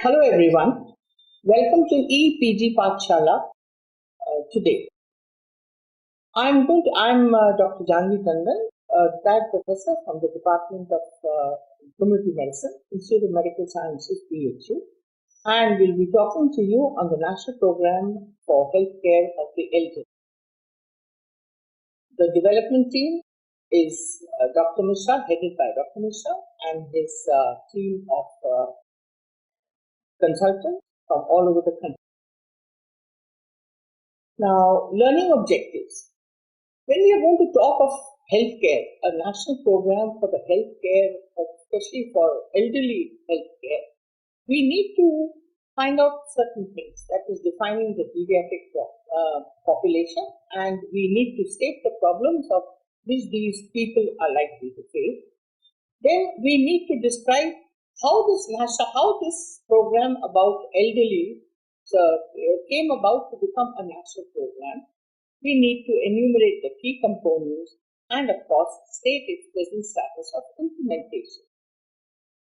Hello everyone. Welcome to EPG Pathshala today. I'm Dr. Janvi Tandon, retired professor from the Department of Community Medicine, Institute of Medical Sciences, BHU, and we'll be talking to you on the National Program for Healthcare of the Elderly. The development team is Dr. Mishra, headed by Dr. Mishra, and his team of consultants from all over the country. Now, learning objectives. When we are going to talk of healthcare, a national program for the healthcare, especially for elderly healthcare, we need to find out certain things. That is defining the pediatric population, and we need to state the problems of which these people are likely to face. Then we need to describe how this program about elderly came about to become a national program. We need to enumerate the key components and, of course, state its present status of implementation.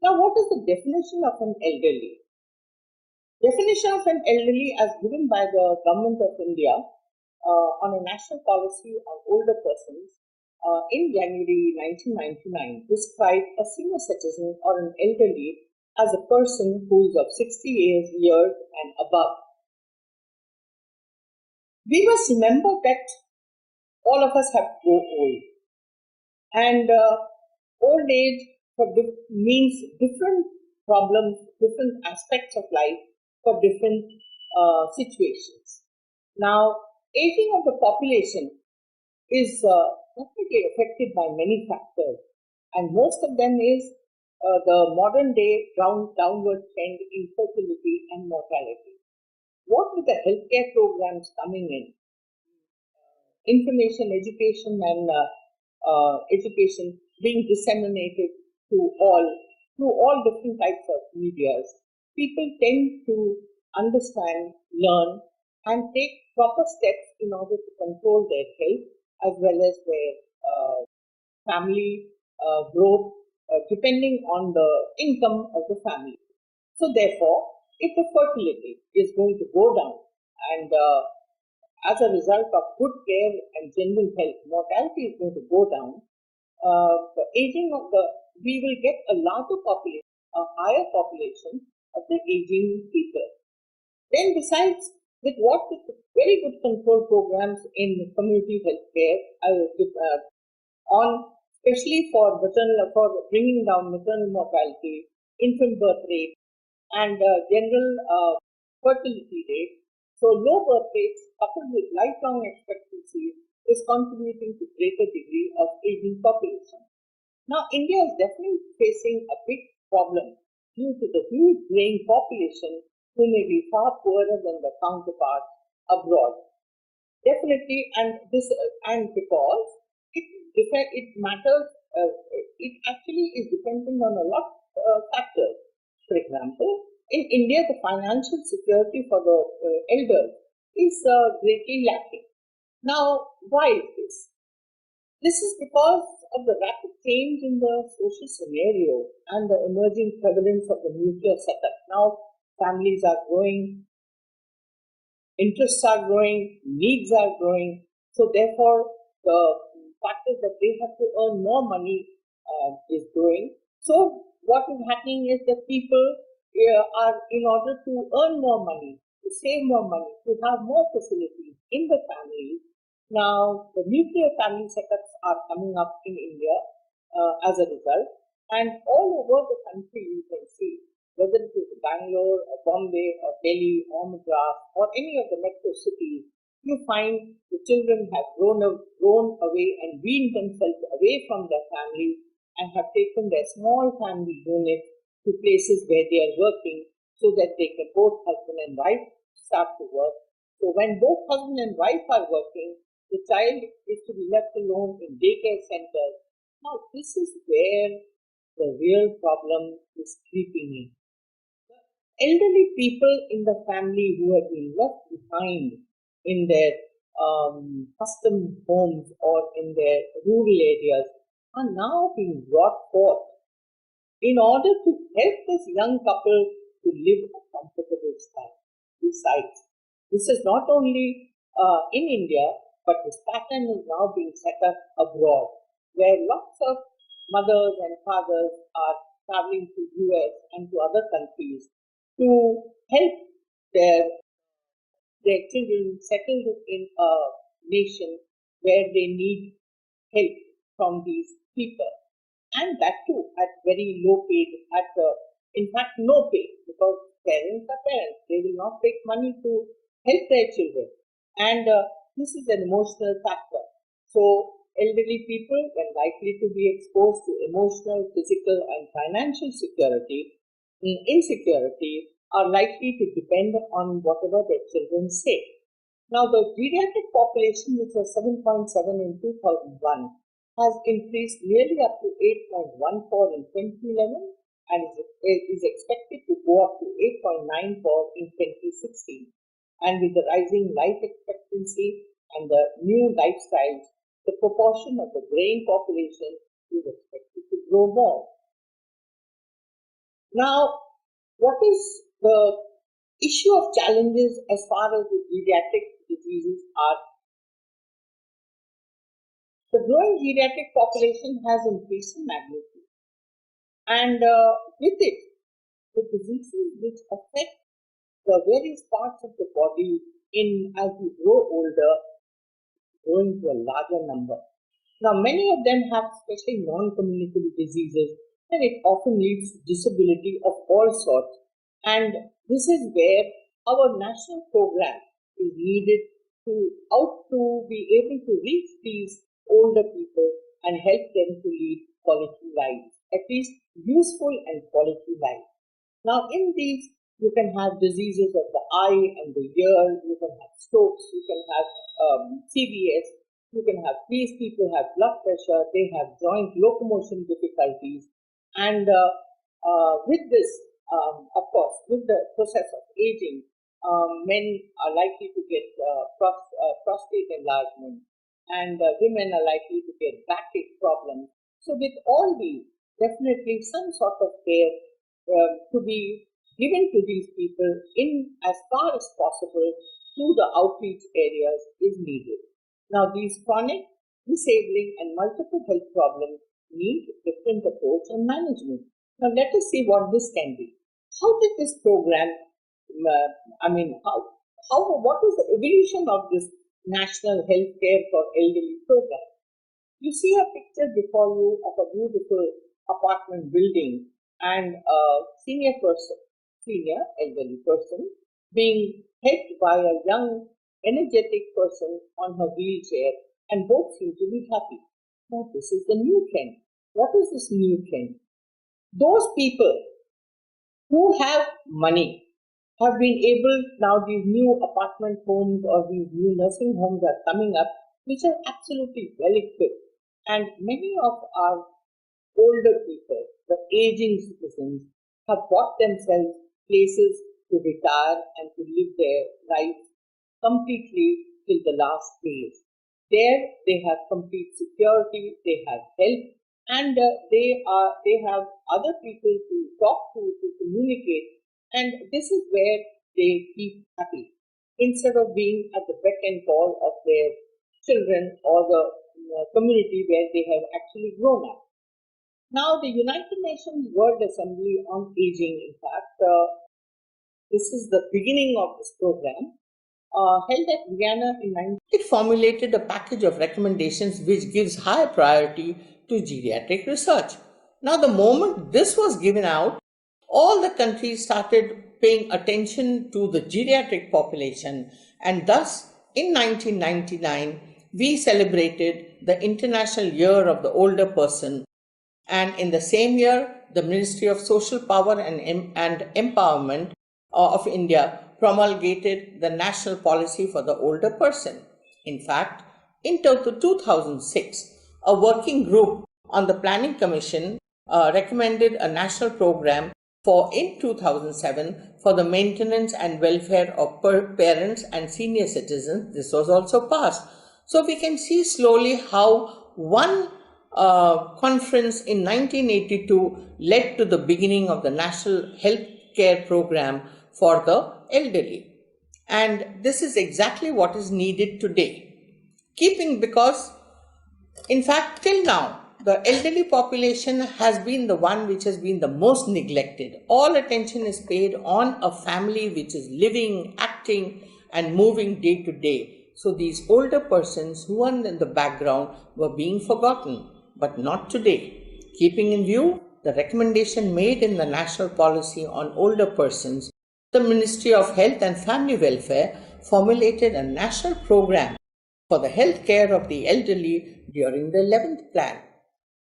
Now, what is the definition of an elderly? Definition of an elderly as given by the Government of India on a national policy on older persons in January 1999 described a senior citizen or an elderly as a person who is of 60 years and above. We must remember that all of us have to go old, and old age means different problems, different aspects of life for different situations. Now, aging of the population is definitely affected by many factors, and most of them is the modern day downward trend in fertility and mortality. What with the healthcare programs coming in, information, education, and education being disseminated through all different types of medias, people tend to understand, learn, and take proper steps in order to control their health as well as their family growth, depending on the income of the family. So therefore, if the fertility is going to go down, and as a result of good care and general health, mortality is going to go down, the aging of we will get a larger population, a higher population of the aging people. Then besides, with very good control programs in community healthcare, especially for bringing down maternal mortality, infant birth rate, and general fertility rate. So low birth rates coupled with lifelong expectancy is contributing to greater degree of aging population. Now, India is definitely facing a big problem due to the huge graying population who may be far poorer than their counterparts abroad. Definitely, and because it matters, it actually is dependent on a lot of factors. For example, in India, the financial security for the elders is greatly lacking. Now, why is this? This is because of the rapid change in the social scenario and the emerging prevalence of the nuclear setup. Now, families are growing, interests are growing, needs are growing. So therefore, the factor that they have to earn more money is growing. So what is happening is that people are, in order to earn more money, to save more money, to have more facilities in the family. Now, the nuclear family setups are coming up in India as a result, and all over the country you can see, whether it is Bangalore or Bombay or Delhi or Madras or any of the metro cities, you find the children have grown away and weaned themselves away from their families and have taken their small family units to places where they are working so that they can, both husband and wife, start to work. So when both husband and wife are working, the child is to be left alone in daycare centers. Now, this is where the real problem is creeping in. Elderly people in the family who have been left behind in their custom homes or in their rural areas are now being brought forth in order to help this young couple to live a comfortable style. Besides, this is not only in India, but this pattern is now being set up abroad, where lots of mothers and fathers are traveling to US and to other countries to help their their children settled in a nation where they need help from these people, and that too at very low paid, in fact no pay, because parents are parents, they will not take money to help their children, and this is an emotional factor. So elderly people, when likely to be exposed to emotional, physical and financial insecurity, are likely to depend on whatever their children say. Now, the geriatric population, which was 7.7 in 2001, has increased nearly up to 8.14 in 2011 and is expected to go up to 8.94 in 2016. And with the rising life expectancy and the new lifestyles, the proportion of the graying population is expected to grow more. Now, what is the issue of challenges as far as the geriatric diseases are? The growing geriatric population has increased in magnitude, and with it, the diseases which affect the various parts of the body as we grow older, growing to a larger number. Now, many of them have especially non-communicable diseases, and it often leads to disability of all sorts. And this is where our national program is needed to be able to reach these older people and help them to lead quality lives, at least useful and quality lives. Now, in these, you can have diseases of the eye and the ear, you can have strokes, you can have CVS, you can have these people have blood pressure, they have joint locomotion difficulties, and with this, of course, with the process of aging, men are likely to get prostate enlargement, and women are likely to get backache problems. So with all these, definitely some sort of care to be given to these people in as far as possible through the outreach areas is needed. Now, these chronic, disabling and multiple health problems need different approach and management. Now, let us see what this can be. How did this program, what is the evolution of this National Healthcare for Elderly program? You see a picture before you of a beautiful apartment building and a senior elderly person, being helped by a young, energetic person on her wheelchair, and both seem to be happy. Now, this is the new trend. What is this new trend? Those people who have money have been able, now these new apartment homes or these new nursing homes are coming up, which are absolutely well equipped. And many of our older people, the aging citizens, have bought themselves places to retire and to live their life completely till the last days. There they have complete security, they have help, and they have other people to talk to communicate, and this is where they keep happy, instead of being at the beck and call of their children or the community where they have actually grown up. Now, the United Nations World Assembly on Aging, in fact, this is the beginning of this program, held at Vienna in 19. It formulated a package of recommendations which gives high priority to geriatric research. Now, the moment this was given out, all the countries started paying attention to the geriatric population, and thus in 1999 we celebrated the International Year of the Older Person, and in the same year the Ministry of Social Power and Empowerment of India promulgated the National Policy for the Older Person. In fact, in 2006, a working group on the Planning Commission recommended a national program in 2007 for the maintenance and welfare of parents and senior citizens. This was also passed. So we can see slowly how one conference in 1982 led to the beginning of the National Health care program for the elderly. And this is exactly what is needed today. Because in fact, till now, the elderly population has been the one which has been the most neglected. All attention is paid on a family which is living, acting, and moving day to day. So these older persons who are in the background were being forgotten, but not today. Keeping in view the recommendation made in the National Policy on Older Persons, the Ministry of Health and Family Welfare formulated a national program for the health care of the elderly during the 11th plan.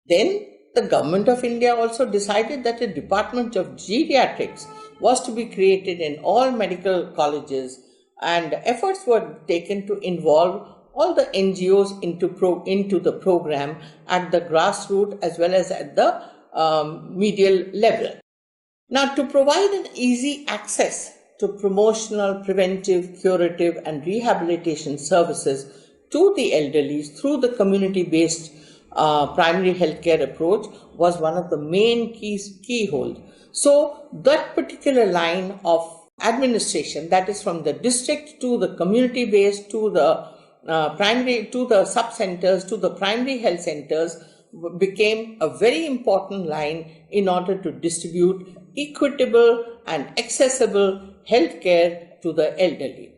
Then the Government of India also decided that a Department of Geriatrics was to be created in all medical colleges, and efforts were taken to involve all the NGOs into the program at the grassroots as well as at the medial level. Now, to provide an easy access to promotional, preventive, curative and rehabilitation services to the elderly through the community-based primary healthcare approach was one of the main keyhold. So that particular line of administration, that is from the district to the community-based to the primary, to the sub-centers, to the primary health centers, became a very important line in order to distribute equitable and accessible healthcare to the elderly.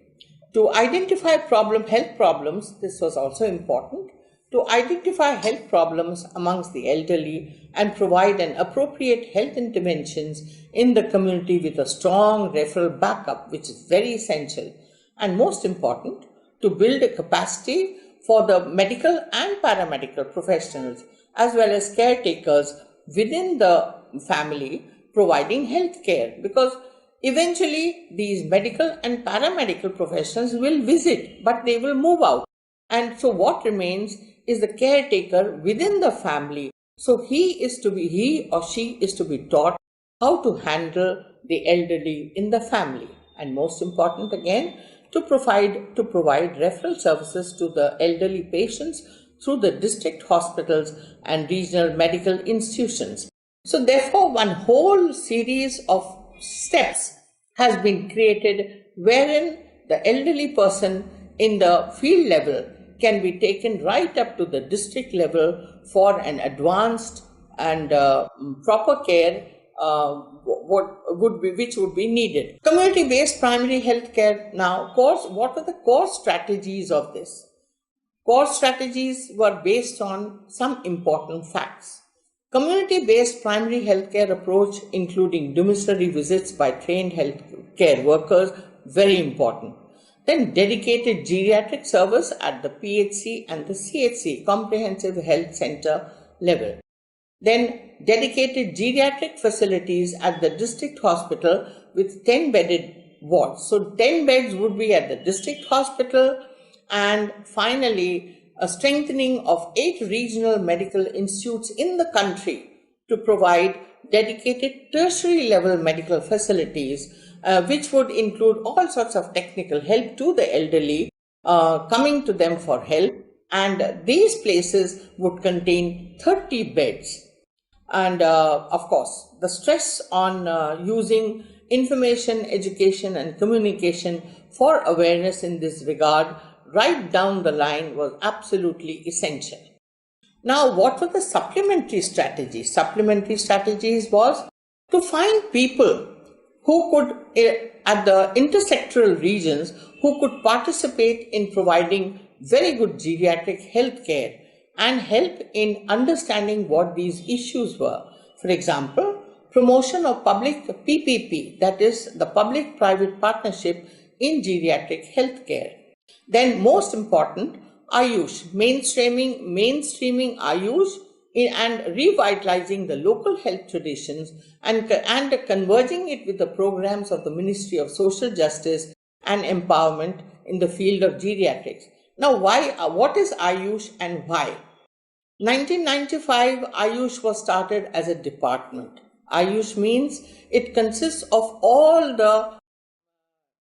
To identify health problems, this was also important, to identify health problems amongst the elderly and provide an appropriate health interventions in the community with a strong referral backup, which is very essential. And most important, to build a capacity for the medical and paramedical professionals as well as caretakers within the family providing health care, because eventually these medical and paramedical professionals will visit, but they will move out. And so what remains is the caretaker within the family. So he or she is to be taught how to handle the elderly in the family. And most important again, to provide referral services to the elderly patients through the district hospitals and regional medical institutions. So therefore, one whole series of steps has been created wherein the elderly person in the field level can be taken right up to the district level for an advanced and proper care which would be needed. Community-based primary health care now, what are the core strategies of this? Core strategies were based on some important facts. Community-based primary healthcare approach, including domiciliary visits by trained healthcare workers, very important. Then dedicated geriatric service at the PHC and the CHC, Comprehensive Health Center level. Then dedicated geriatric facilities at the district hospital with 10-bedded wards. So 10 beds would be at the district hospital, and finally a strengthening of 8 regional medical institutes in the country to provide dedicated tertiary level medical facilities, which would include all sorts of technical help to the elderly, coming to them for help, and these places would contain 30 beds. And of course, the stress on using information, education and communication for awareness in this regard right down the line was absolutely essential. Now, what were the supplementary strategies? Supplementary strategies was to find people who could, at the intersectoral regions, who could participate in providing very good geriatric health care and help in understanding what these issues were. For example, promotion of public PPP, that is the public-private partnership in geriatric health care. Then most important, Ayush, mainstreaming Ayush and revitalizing the local health traditions and converging it with the programs of the Ministry of Social Justice and Empowerment in the field of geriatrics. Now, what is Ayush and why? 1995, Ayush was started as a department. Ayush means it consists of all the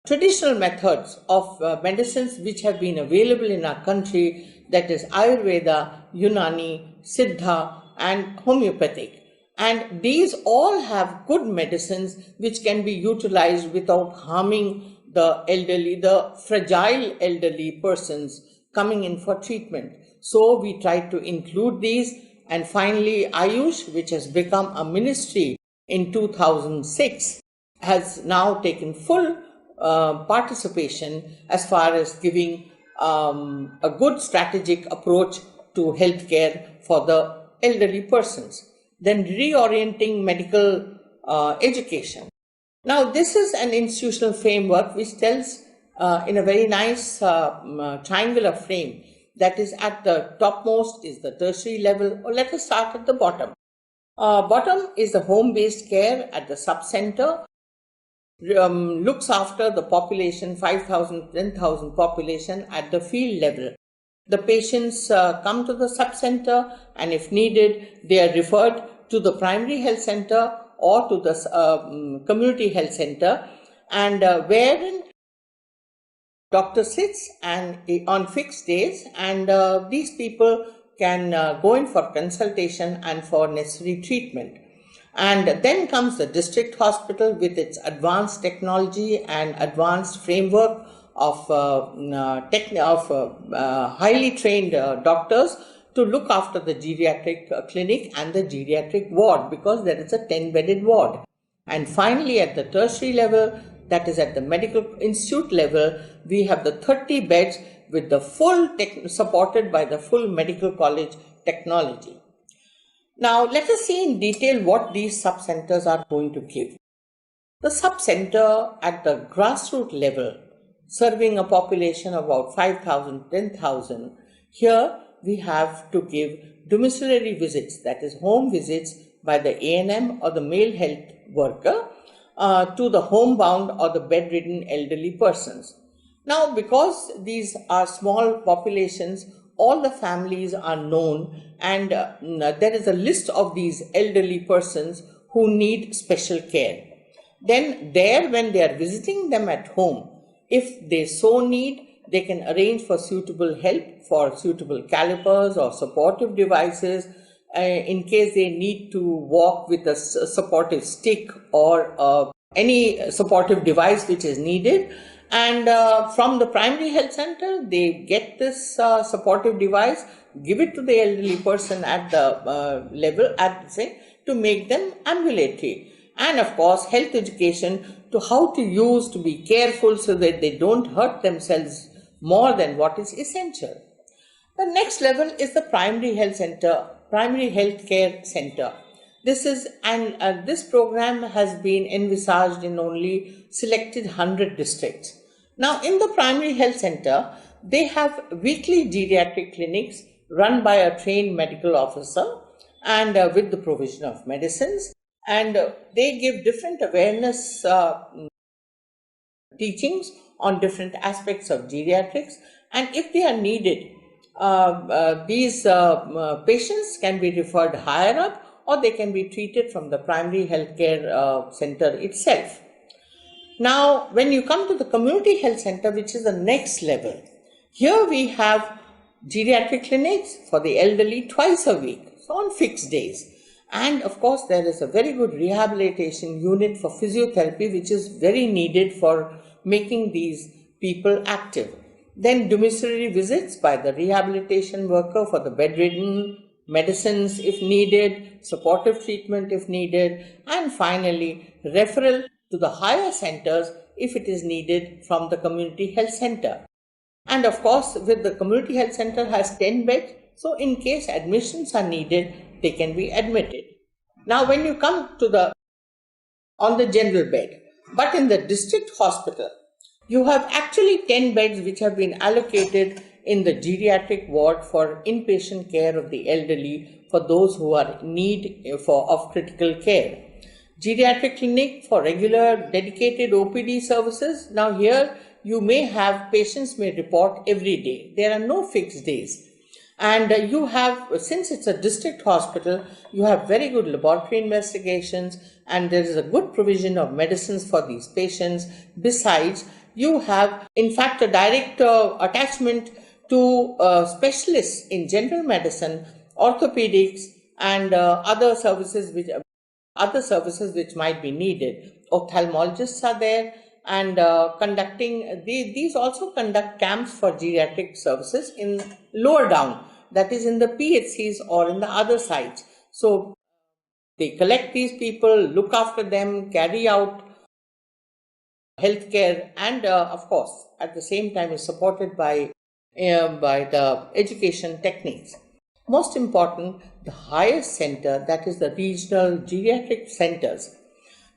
traditional methods of medicines which have been available in our country, that is Ayurveda, Unani, Siddha and homeopathic. And these all have good medicines which can be utilized without harming the elderly, the fragile elderly persons coming in for treatment. So we try to include these. And finally, Ayush, which has become a ministry in 2006, has now taken full participation as far as giving a good strategic approach to healthcare for the elderly persons. Then reorienting medical education. Now, this is an institutional framework which tells in a very nice triangular frame that is at the topmost is the tertiary level, or let us start at the bottom. Bottom is the home-based care at the sub-center, looks after the population, 5,000, 10,000 population at the field level. The patients come to the sub-center, and if needed, they are referred to the primary health center or to the community health center, and wherein doctor sits and on fixed days, and these people can go in for consultation and for necessary treatment. And then comes the district hospital with its advanced technology and advanced framework of highly trained doctors to look after the geriatric clinic and the geriatric ward, because there is a 10-bedded ward. And finally, at the tertiary level, that is at the medical institute level, we have the 30 beds with the full supported by the full medical college technology. Now, let us see in detail what these sub-centers are going to give. The sub-center at the grassroots level, serving a population of about 5,000, 10,000, here we have to give domiciliary visits, that is home visits by the ANM or the male health worker to the homebound or the bedridden elderly persons. Now, because these are small populations, all the families are known, and there is a list of these elderly persons who need special care. Then there, when they are visiting them at home, if they so need, they can arrange for suitable help, for suitable calipers or supportive devices in case they need to walk with a supportive stick or any supportive device which is needed. And from the primary health center, they get this supportive device, give it to the elderly person at the level, to make them ambulatory. And of course, health education to how to use, to be careful so that they don't hurt themselves more than what is essential. The next level is the primary health center, primary health care center. This is this program has been envisaged in only selected 100 districts. Now, in the primary health center, they have weekly geriatric clinics run by a trained medical officer and with the provision of medicines, and they give different awareness teachings on different aspects of geriatrics, and if they are needed, these patients can be referred higher up, or they can be treated from the primary healthcare center itself. Now, when you come to the community health center, which is the next level, here we have geriatric clinics for the elderly twice a week, so on fixed days. And of course, there is a very good rehabilitation unit for physiotherapy, which is very needed for making these people active. Then domiciliary visits by the rehabilitation worker for the bedridden, medicines if needed, supportive treatment if needed, and finally referral to the higher centers if it is needed from the community health center. And of course, with the community health center has 10 beds, so in case admissions are needed, they can be admitted. Now, when you come to on the general bed, but in the district hospital, you have actually 10 beds which have been allocated in the geriatric ward for inpatient care of the elderly, for those who are in need of critical care. Geriatric clinic for regular dedicated OPD services. Now here you may have patients may report every day. There are no fixed days. And you have, since it's a district hospital, you have very good laboratory investigations, and there is a good provision of medicines for these patients. Besides, you have, in fact, a direct attachment to specialists in general medicine, orthopedics, and other services which other services which might be needed. Ophthalmologists are there and conducting, these also conduct camps for geriatric services in lower down, that is in the PHCs or in the other sites. So they collect these people, look after them, carry out healthcare, and of course, at the same time is supported by the education techniques. Most important, the highest center, that is the regional geriatric centers.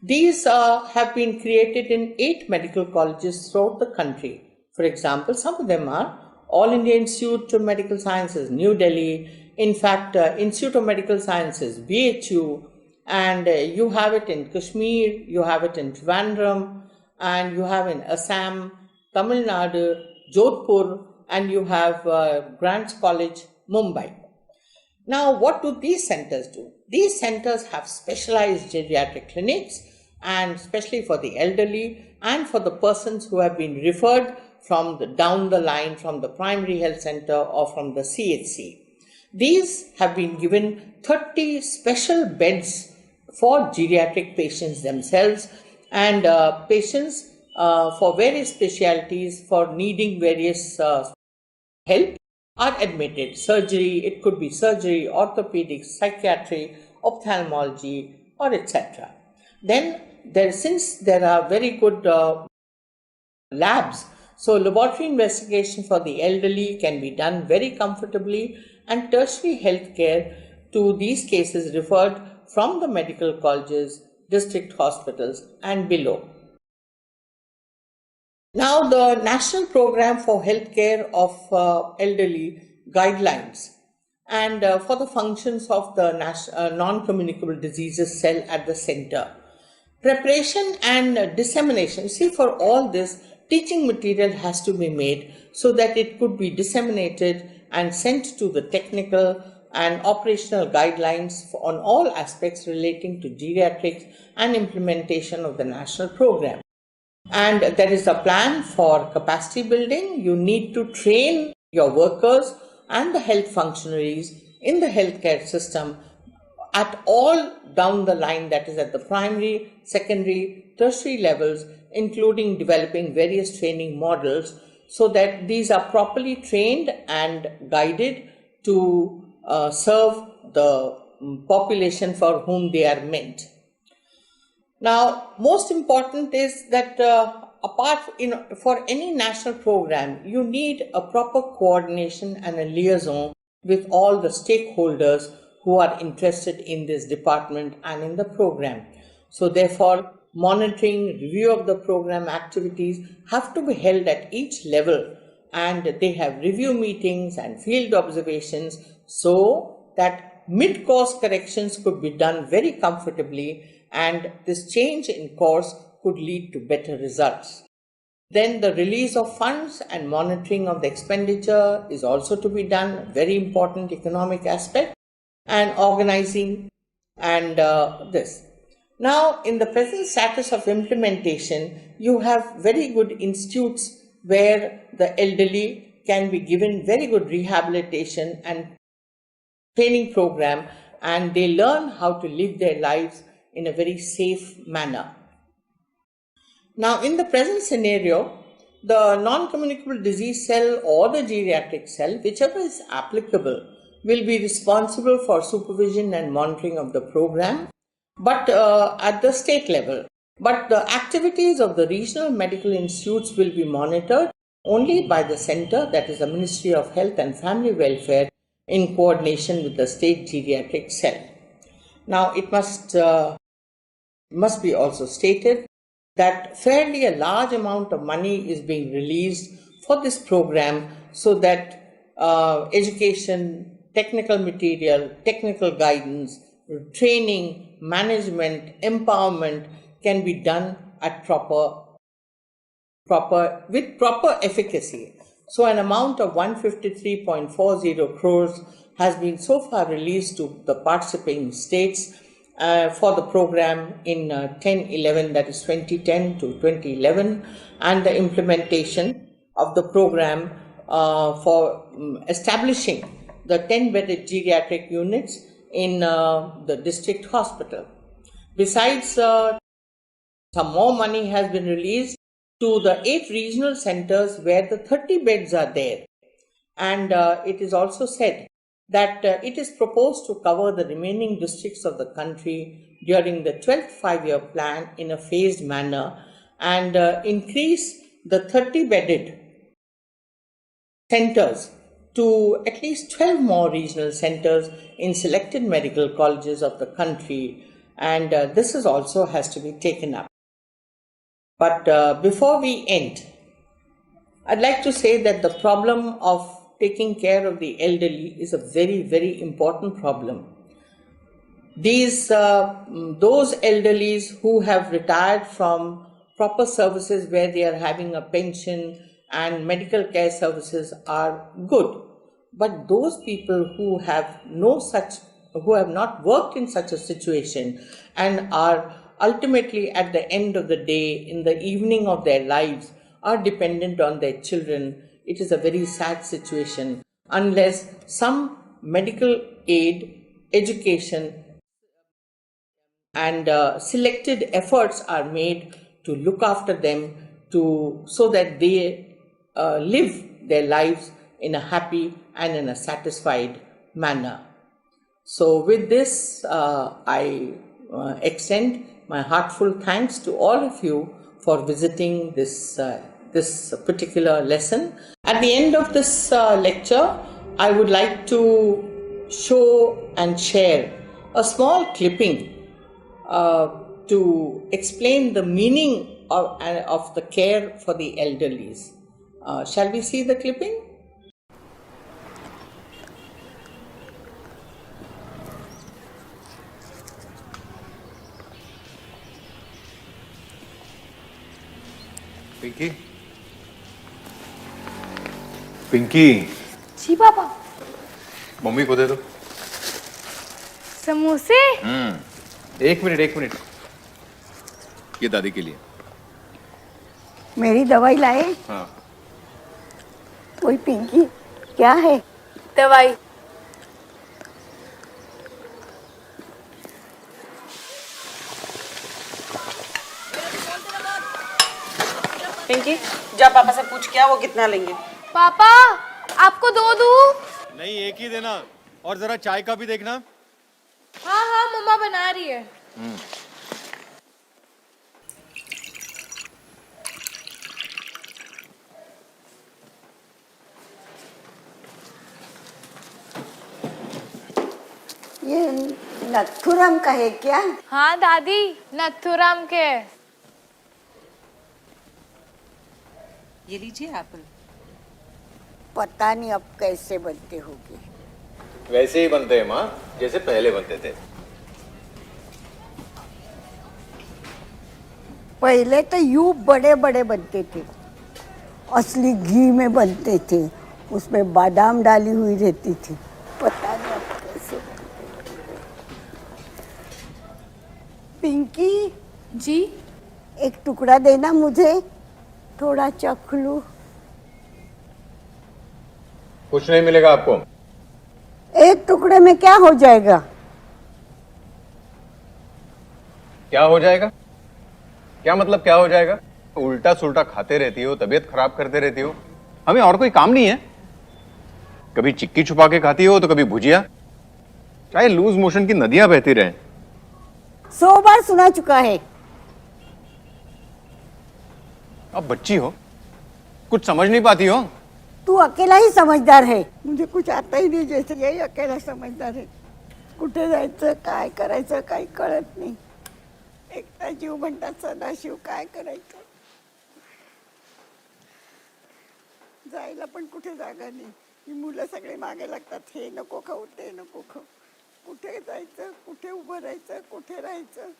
These have been created in 8 medical colleges throughout the country. For example, some of them are All India Institute of Medical Sciences, New Delhi, in fact, Institute of Medical Sciences, BHU, and you have it in Kashmir, you have it in Trivandrum, and you have in Assam, Tamil Nadu, Jodhpur, and you have Grants College, Mumbai. Now, what do these centers do? These centers have specialized geriatric clinics, and especially for the elderly and for the persons who have been referred from down the line from the primary health center or from the CHC. These have been given 30 special beds for geriatric patients themselves, and patients for various specialties for needing various help are admitted. Surgery, it could be surgery, orthopedics, psychiatry, ophthalmology, or etc. Then, since there are very good labs, so laboratory investigation for the elderly can be done very comfortably, and tertiary healthcare to these cases referred from the medical colleges, district hospitals, and below. Now, the National Program for Healthcare of Elderly guidelines and for the functions of the non-communicable diseases cell at the center. Preparation and dissemination. See, for all this, teaching material has to be made so that it could be disseminated and sent to the technical and operational guidelines on all aspects relating to geriatrics and implementation of the national program. And there is a plan for capacity building. You need to train your workers and the health functionaries in the healthcare system at all down the line, that is at the primary, secondary, tertiary levels, including developing various training models so that these are properly trained and guided to serve the population for whom they are meant. Now, most important is that for any national program, you need a proper coordination and a liaison with all the stakeholders who are interested in this department and in the program. So therefore, monitoring, review of the program activities have to be held at each level, and they have review meetings and field observations so that mid-course corrections could be done very comfortably, and this change in course could lead to better results. Then the release of funds and monitoring of the expenditure is also to be done, very important economic aspect, and organizing and this. Now, in the present status of implementation, you have very good institutes where the elderly can be given very good rehabilitation and training program, and they learn how to live their lives in a very safe manner. Now, in the present scenario, the non-communicable disease cell or the geriatric cell, whichever is applicable, will be responsible for supervision and monitoring of the program, but at the state level. But the activities of the regional medical institutes will be monitored only by the center, that is the Ministry of Health and Family Welfare, in coordination with the state geriatric cell. Now, it must be also stated that fairly a large amount of money is being released for this program so that education, technical material, technical guidance, training, management, empowerment can be done at with proper efficacy. So an amount of 153.40 crores has been so far released to the participating states for the program in 10-11, that is 2010 to 2011, and the implementation of the program for establishing the 10-bedded geriatric units in the district hospital. Besides, some more money has been released to the 8 regional centers where the 30 beds are there. And it is also said that it is proposed to cover the remaining districts of the country during the 12th five-year plan in a phased manner and increase the 30-bedded centers to at least 12 more regional centers in selected medical colleges of the country, and this is also has to be taken up. But before we end, I'd like to say that the problem of taking care of the elderly is a very, very important problem. Those elderlies who have retired from proper services where they are having a pension and medical care services are good. But those people who have not worked in such a situation and are ultimately at the end of the day, in the evening of their lives, are dependent on their children, it is a very sad situation unless some medical aid, education, and selected efforts are made to look after them so that they live their lives in a happy and in a satisfied manner. So with this, I extend my heartfelt thanks to all of you for visiting this particular lesson. At the end of this lecture, I would like to show and share a small clipping to explain the meaning of the care for the elderlies. Shall we see the clipping? Pinky Pinky जी पापा। Mummy को दे दो समोसे। एक minute ये दादी के लिए। मेरी दवाई लाए? हाँ। ओए पिंकी, क्या है? दवाई। पिंकी, जा पापा से पूछ क्या वो कितना लेंगे। पापा, आपको दो दूं? नहीं, एक ही देना और जरा चाय का भी देखना। हाँ हाँ, मम्मा बना रही है। ये नथुराम का है क्या? हाँ दादी, नथुराम के। ये लीजिए एप्पल। पता नहीं अब कैसे बनते होंगे। वैसे ही बनते हैं माँ, जैसे पहले बनते थे। पहले तो यूं बड़े बड़े बनते थे, असली घी में बनते थे, उसमें बादाम डाली हुई रहती थी। पता नहीं अब कैसे बनते। पिंकी जी, एक टुकड़ा देना मुझे, थोड़ा चख लूं। कुछ नहीं मिलेगा आपको। एक टुकड़े में क्या हो जाएगा? क्या हो जाएगा? क्या मतलब क्या हो जाएगा? उल्टा सुल्टा खाते रहती हो, तबीयत खराब करते रहती हो। हमें और कोई काम नहीं है? कभी चिक्की छुपा के खाती हो तो कभी भुजिया, चाहे लूज मोशन की नदियां बहती रहें। 100 बार सुना चुका है। अब बच्ची हो, कुछ समझ नहीं पाती हो। तू अकेला ही समझदार है, मुझे कुछ आता ही नहीं, जैसे यही अकेला समझदार है। कुठे जायचं, काय करायचं काही कळत नाही। एकटा जीव म्हणतात सदाशिव, काय करायचं? जायला पण कुठे जागा नाही। ही मुलं सगळे मागे लागतात, हे नको खाऊ, ते नको खाऊ। कुठे जायचं, कुठे उभं राहायचं, कुठे राहायचं?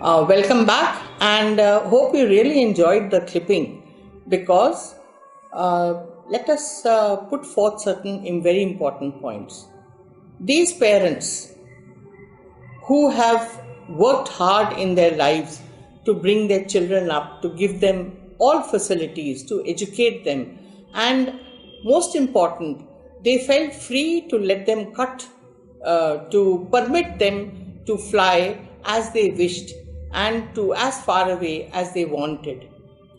Welcome back, and hope you really enjoyed the clipping, because let us put forth certain very important points. These parents who have worked hard in their lives to bring their children up, to give them all facilities, to educate them, and most important, they felt free to let them cut, to permit them to fly as they wished and to as far away as they wanted,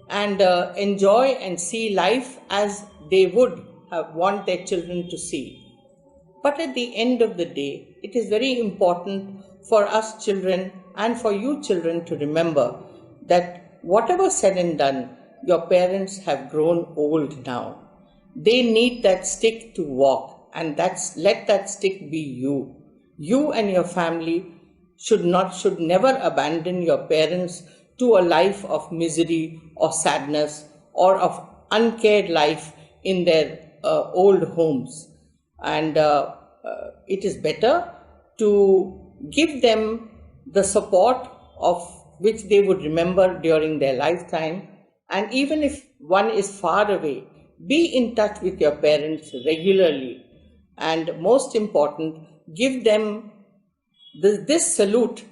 and enjoy and see life as they would want their children to see. But at the end of the day, it is very important for us children and for you children to remember that whatever said and done, your parents have grown old now. They need that stick to walk, and let that stick be you. You and your family should never abandon your parents to a life of misery or sadness or of uncared life in their old homes. And it is better to give them the support of which they would remember during their lifetime. And even if one is far away, be in touch with your parents regularly. And most important, give them this salute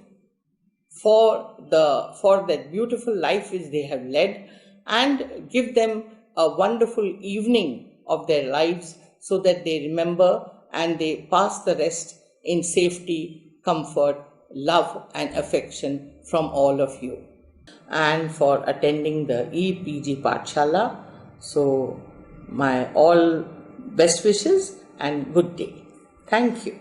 for that beautiful life which they have led, and give them a wonderful evening of their lives so that they remember and they pass the rest in safety, comfort, love and affection from all of you. And for attending the EPG Pathshala, so my all best wishes and good day. Thank you.